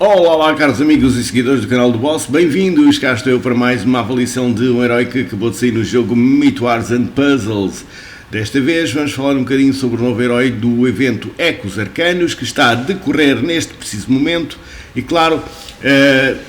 Olá, olá, caros amigos e seguidores do canal do Boss, bem-vindos, cá estou eu para mais uma avaliação de um herói que acabou de sair no jogo Myth Wars and Puzzles. Desta vez vamos falar um bocadinho sobre o novo herói do evento Ecos Arcanos, que está a decorrer neste preciso momento e, claro,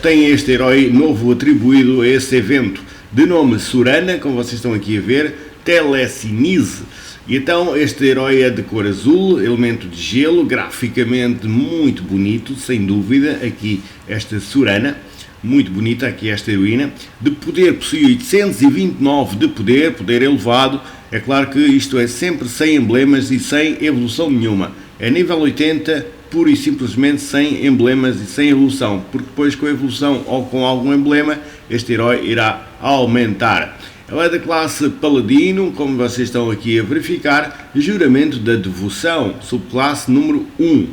tem este herói novo atribuído a esse evento, de nome Surana, como vocês estão aqui a ver, Telecinese. E então este herói é de cor azul, elemento de gelo, graficamente muito bonito, sem dúvida, aqui esta Surana, muito bonita aqui esta heroína, de poder possui 829 de poder elevado, é claro que isto é sempre sem emblemas e sem evolução nenhuma, é nível 80, pura e simplesmente sem emblemas e sem evolução, porque depois com a evolução ou com algum emblema, este herói irá aumentar. Ela é da classe Paladino, como vocês estão aqui a verificar, Juramento da Devoção, subclasse número 1.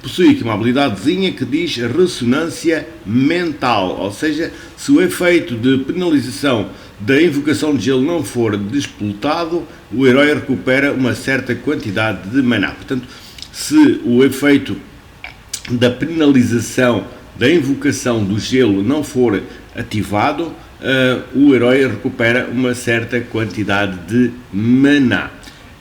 Possui aqui uma habilidadezinha que diz Ressonância Mental, ou seja, se o efeito de penalização da invocação de gelo não for despoltado, o herói recupera uma certa quantidade de maná. Portanto, se o efeito da penalização da invocação do gelo não for ativado, o herói recupera uma certa quantidade de maná.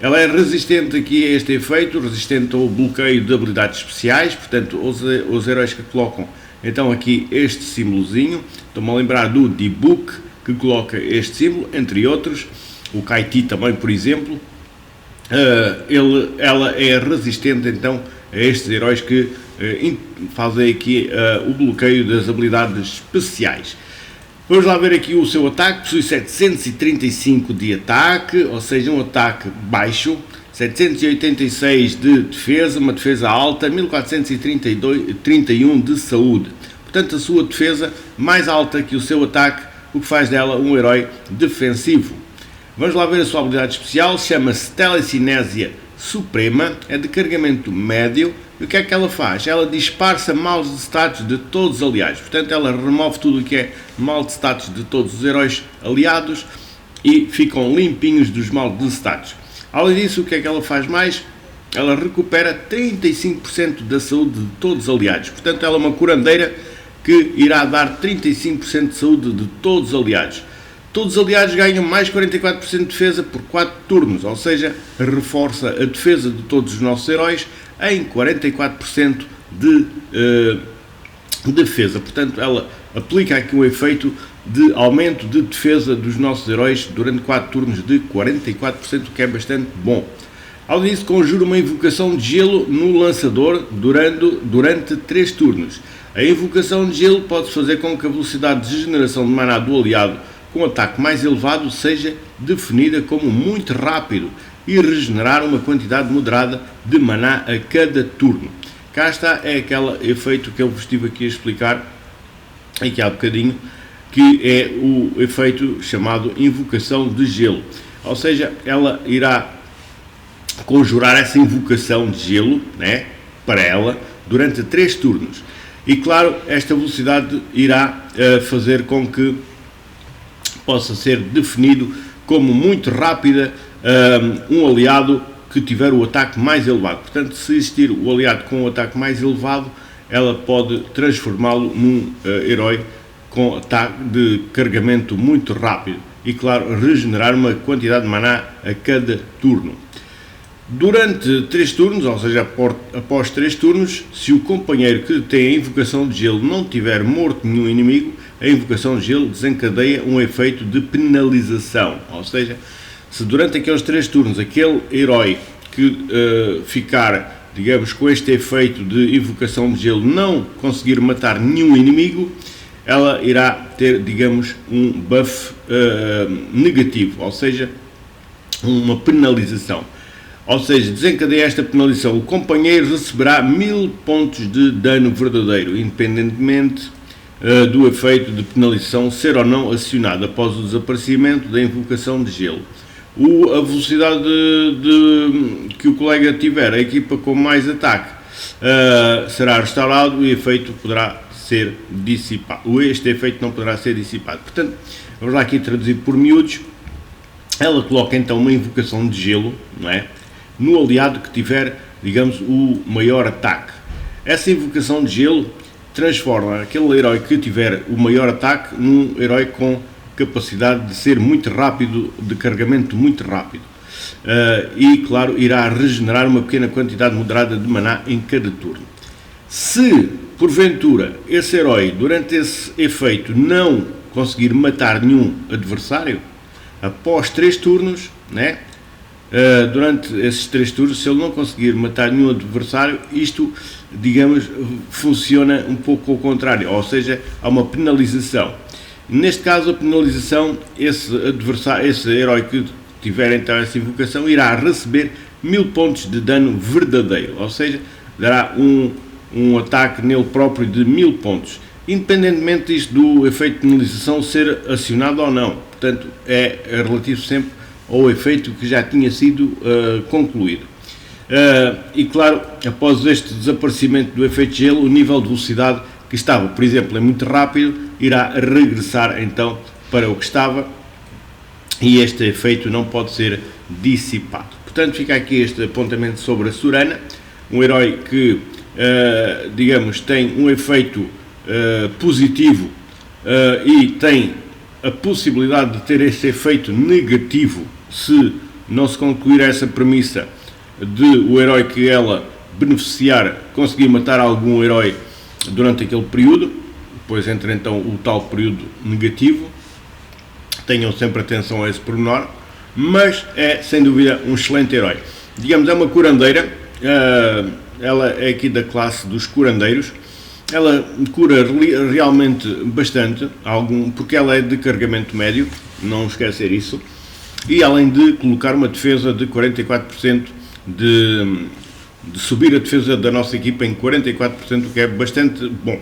Ela é resistente aqui a este efeito, resistente ao bloqueio de habilidades especiais, portanto os heróis que colocam então aqui este símbolozinho, estou-me a lembrar do D-Book, que coloca este símbolo, entre outros, o Kaiti também, por exemplo, ela é resistente então a estes heróis que fazem aqui o bloqueio das habilidades especiais. Vamos lá ver aqui o seu ataque, possui 735 de ataque, ou seja, um ataque baixo, 786 de defesa, uma defesa alta, 1431 de saúde. Portanto, a sua defesa mais alta que o seu ataque, o que faz dela um herói defensivo. Vamos lá ver a sua habilidade especial, chama-se Telecinese Suprema, é de carregamento médio. E o que é que ela faz? Ela disfarça maus de status de todos os aliados. Portanto, ela remove tudo o que é mal de status de todos os heróis aliados e ficam limpinhos dos maus de status. Além disso, o que é que ela faz mais? Ela recupera 35% da saúde de todos os aliados. Portanto, ela é uma curandeira que irá dar 35% de saúde de todos os aliados. Todos os aliados ganham mais 44% de defesa por 4 turnos, ou seja, reforça a defesa de todos os nossos heróis em 44% de defesa. Portanto, ela aplica aqui um efeito de aumento de defesa dos nossos heróis durante 4 turnos de 44%, o que é bastante bom. Além disso, conjura uma invocação de gelo no lançador durante 3 turnos. A invocação de gelo pode fazer com que a velocidade de regeneração de maná do aliado com ataque mais elevado seja definida como muito rápido e regenerar uma quantidade moderada de maná a cada turno. Cá está, é aquele efeito que eu vos estive aqui a explicar aqui há bocadinho, que é o efeito chamado invocação de gelo. Ou seja, ela irá conjurar essa invocação de gelo, né, para ela durante 3 turnos. E claro, esta velocidade irá fazer com que possa ser definido como muito rápida um aliado que tiver o ataque mais elevado. Portanto, se existir o aliado com o ataque mais elevado, ela pode transformá-lo num herói com ataque de carregamento muito rápido e, claro, regenerar uma quantidade de maná a cada turno. Durante 3 turnos, ou seja, após 3 turnos, se o companheiro que tem a invocação de gelo não tiver morto nenhum inimigo, a invocação de gelo desencadeia um efeito de penalização. Ou seja, se durante aqueles 3 turnos aquele herói que ficar, digamos, com este efeito de invocação de gelo não conseguir matar nenhum inimigo, ela irá ter, digamos, um buff negativo, ou seja, uma penalização. Ou seja, desencadeia esta penalização, o companheiro receberá 1000 pontos de dano verdadeiro, independentemente do efeito de penalização ser ou não acionado após o desaparecimento da invocação de gelo. A velocidade que o colega tiver, a equipa com mais ataque, será restaurado e o efeito poderá ser dissipado. Este efeito não poderá ser dissipado. Portanto, vamos lá aqui traduzir por miúdos. Ela coloca então uma invocação de gelo, não é, no aliado que tiver, digamos, o maior ataque. Essa invocação de gelo transforma aquele herói que tiver o maior ataque num herói com capacidade de ser muito rápido, de carregamento muito rápido. E, claro, irá regenerar uma pequena quantidade moderada de maná em cada turno. Se, porventura, esse herói, durante esse efeito, não conseguir matar nenhum adversário, após 3 turnos, né? Durante esses 3 turnos, se ele não conseguir matar nenhum adversário, isto, digamos, funciona um pouco ao contrário, ou seja, há uma penalização. Neste caso, a penalização, esse herói que tiver então essa invocação, irá receber 1000 pontos de dano verdadeiro, ou seja, dará um ataque nele próprio de 1000 pontos, independentemente disto do efeito de penalização ser acionado ou não. Portanto, é relativo sempre ao efeito que já tinha sido concluído. E claro, após este desaparecimento do efeito gelo, o nível de velocidade que estava, por exemplo, é muito rápido, irá regressar então para o que estava, e este efeito não pode ser dissipado. Portanto, fica aqui este apontamento sobre a Sorana, um herói que, digamos, tem um efeito positivo e tem a possibilidade de ter esse efeito negativo se não se concluir essa premissa de o herói que ela beneficiar conseguir matar algum herói durante aquele período. Depois entra então o tal período negativo. Tenham sempre atenção a esse pormenor, mas é sem dúvida um excelente herói. Digamos, é uma curandeira, ela é aqui da classe dos curandeiros. Ela cura realmente bastante, porque ela é de carregamento médio, não esquecer isso, e além de colocar uma defesa de 44%, de subir a defesa da nossa equipa em 44%, o que é bastante bom.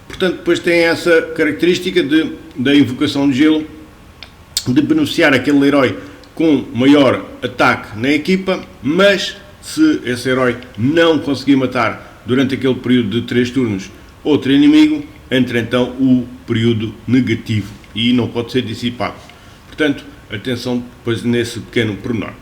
Portanto, depois tem essa característica da invocação de gelo, de beneficiar aquele herói com maior ataque na equipa, mas se esse herói não conseguir matar durante aquele período de 3 turnos outro inimigo, entra então o período negativo e não pode ser dissipado. Portanto, atenção depois nesse pequeno pormenor.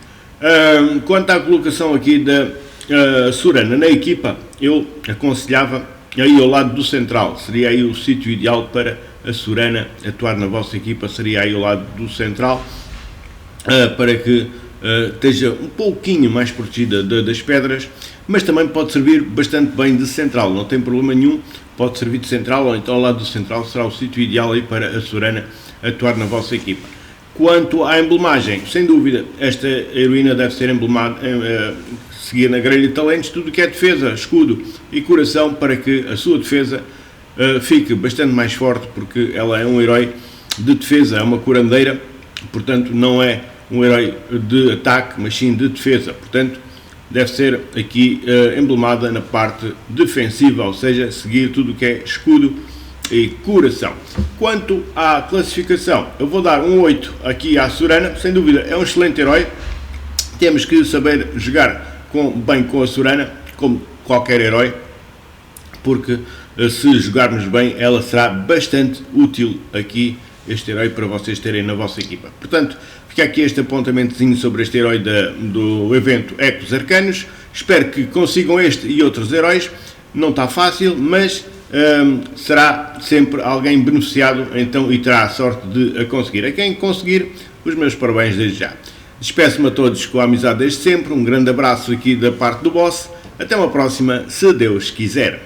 Quanto à colocação aqui da Sorana na equipa, eu aconselhava aí ao lado do central, seria aí o sítio ideal para a Sorana atuar na vossa equipa, seria aí ao lado do central, para que esteja um pouquinho mais protegida das pedras, mas também pode servir bastante bem de central, não tem problema nenhum, pode servir de central, ou então ao lado do central será o sítio ideal aí para a Sorana atuar na vossa equipa. Quanto à emblemagem, sem dúvida, esta heroína deve ser emblemada, seguir na grelha de talentos, tudo que é defesa, escudo e coração, para que a sua defesa fique bastante mais forte, porque ela é um herói de defesa, é uma curandeira, portanto não é um herói de ataque, mas sim de defesa. Portanto, deve ser aqui emblemada na parte defensiva, ou seja, seguir tudo o que é escudo e coração. Quanto à classificação, eu vou dar um 8 aqui à Sorana, sem dúvida é um excelente herói, temos que saber jogar bem com a Sorana, como qualquer herói, porque se jogarmos bem, ela será bastante útil aqui, este herói, para vocês terem na vossa equipa. Portanto, fica aqui este apontamentozinho sobre este herói do evento Ecos Arcanos. Espero que consigam este e outros heróis. Não está fácil, mas será sempre alguém beneficiado, então, e terá a sorte de a conseguir. A quem conseguir, os meus parabéns desde já. Despeço-me a todos com a amizade desde sempre. Um grande abraço aqui da parte do boss. Até uma próxima, se Deus quiser.